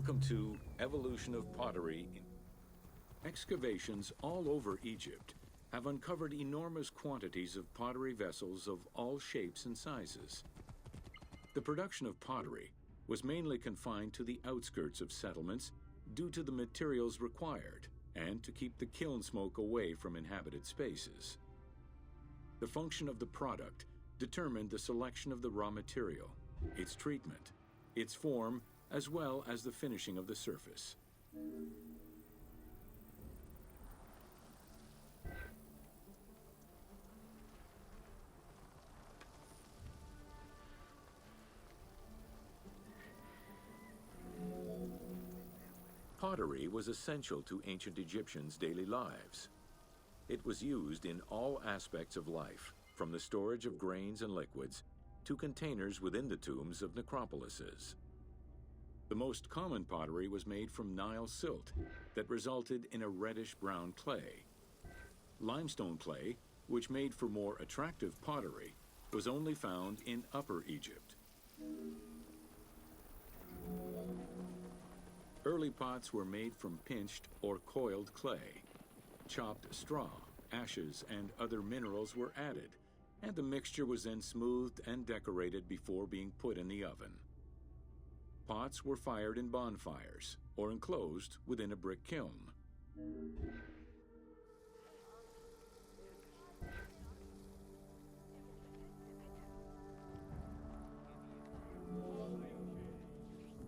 Welcome to Evolution of Pottery. Excavations all over Egypt have uncovered enormous quantities of pottery vessels of all shapes and sizes. The production of pottery was mainly confined to the outskirts of settlements due to the materials required and to keep the kiln smoke away from inhabited spaces. The function of the product determined the selection of the raw material, its treatment, its form, as well as the finishing of the surface. Pottery was essential to ancient Egyptians' daily lives. It was used in all aspects of life, from the storage of grains and liquids to containers within the tombs of necropolises. The most common pottery was made from Nile silt that resulted in a reddish-brown clay. Limestone clay, which made for more attractive pottery, was only found in Upper Egypt. Early pots were made from pinched or coiled clay. Chopped straw, ashes, and other minerals were added, and the mixture was then smoothed and decorated before being put in the oven. Pots were fired in bonfires or enclosed within a brick kiln.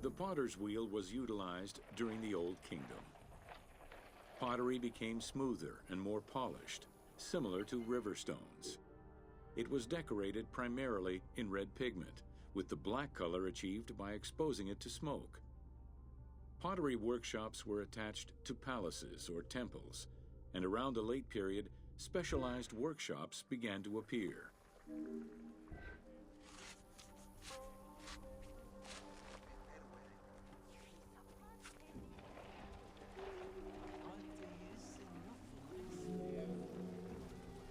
The potter's wheel was utilized during the Old Kingdom. Pottery became smoother and more polished, similar to river stones. It was decorated primarily in red pigment, with the black color achieved by exposing it to smoke. Pottery workshops were attached to palaces or temples, and around the late period, specialized workshops began to appear.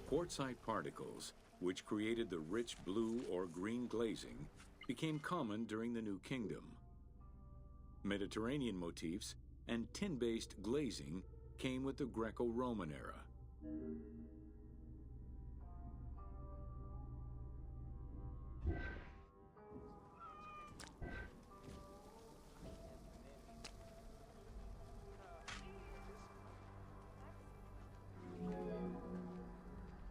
Quartzite particles, which created the rich blue or green glazing, became common during the New Kingdom. Mediterranean motifs and tin-based glazing came with the Greco-Roman era.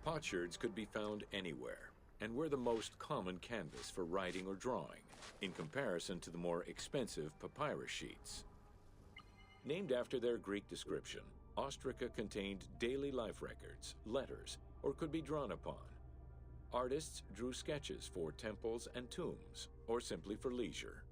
Potsherds could be found anywhere and were the most common canvas for writing or drawing, in comparison to the more expensive papyrus sheets. Named after their Greek description, ostraca contained daily life records, letters, or could be drawn upon. Artists drew sketches for temples and tombs, or simply for leisure.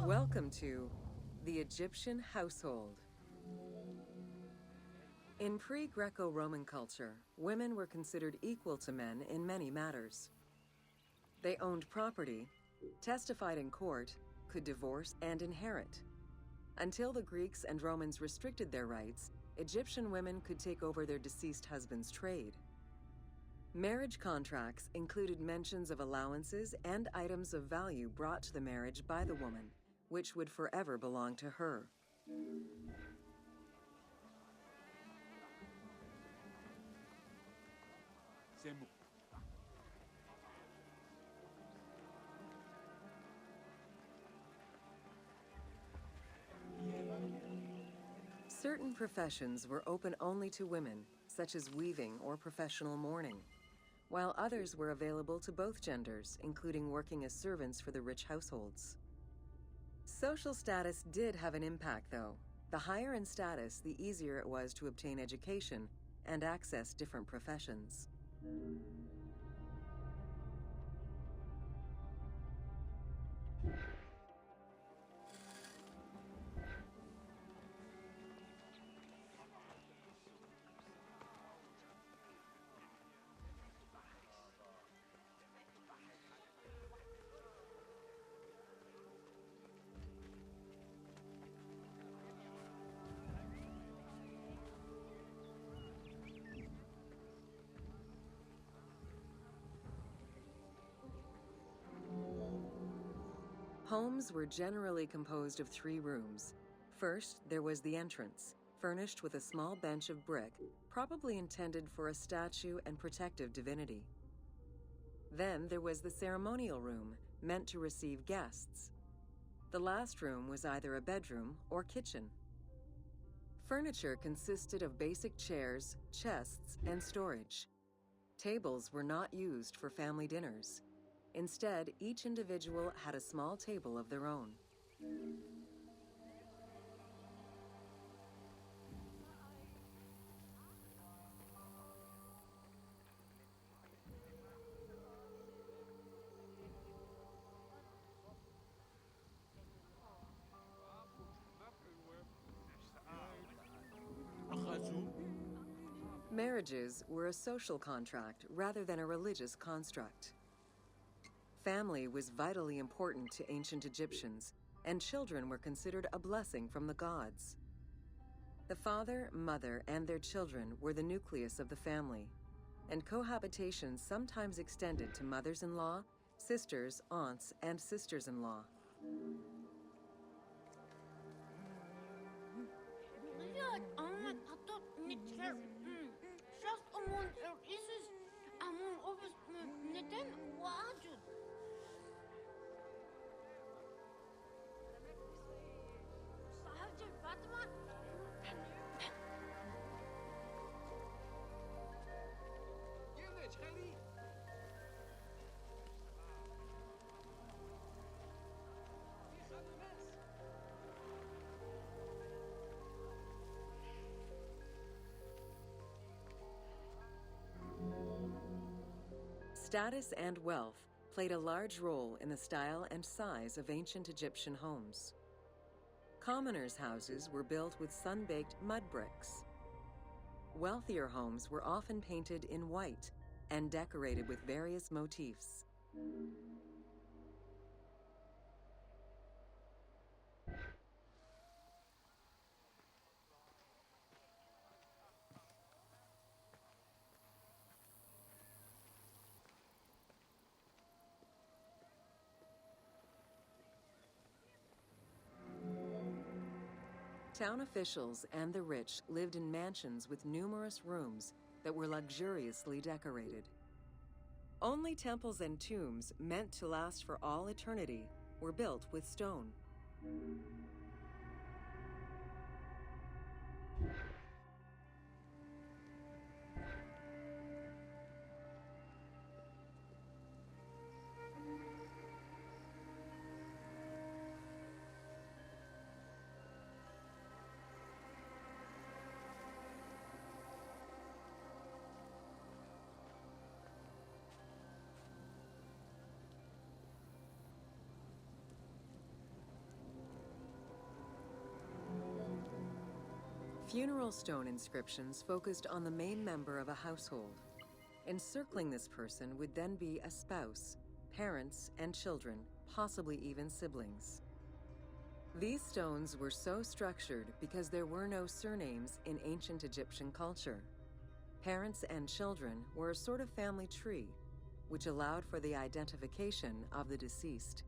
Welcome to the Egyptian household. In pre-Greco-Roman culture, women were considered equal to men in many matters. They owned property, testified in court, could divorce and inherit. Until the Greeks and Romans restricted their rights, Egyptian women could take over their deceased husband's trade. Marriage contracts included mentions of allowances and items of value brought to the marriage by the woman, which would forever belong to her. Certain professions were open only to women, such as weaving or professional mourning, while others were available to both genders, including working as servants for the rich households. Social status did have an impact, though. The higher in status, the easier it was to obtain education and access different professions. Homes were generally composed of 3 rooms. First, there was the entrance, furnished with a small bench of brick, probably intended for a statue and protective divinity. Then there was the ceremonial room, meant to receive guests. The last room was either a bedroom or kitchen. Furniture consisted of basic chairs, chests, and storage. Tables were not used for family dinners. Instead, each individual had a small table of their own. Marriages were a social contract rather than a religious construct. Family was vitally important to ancient Egyptians, and children were considered a blessing from the gods. The father, mother, and their children were the nucleus of the family, and cohabitation sometimes extended to mothers-in-law, sisters, aunts, and sisters-in-law. Status and wealth played a large role in the style and size of ancient Egyptian homes. Commoners' houses were built with sun-baked mud bricks. Wealthier homes were often painted in white and decorated with various motifs. Town officials and the rich lived in mansions with numerous rooms that were luxuriously decorated. Only temples and tombs meant to last for all eternity were built with stone. Funeral stone inscriptions focused on the main member of a household. Encircling this person would then be a spouse, parents, and children, possibly even siblings. These stones were so structured because there were no surnames in ancient Egyptian culture. Parents and children were a sort of family tree, which allowed for the identification of the deceased.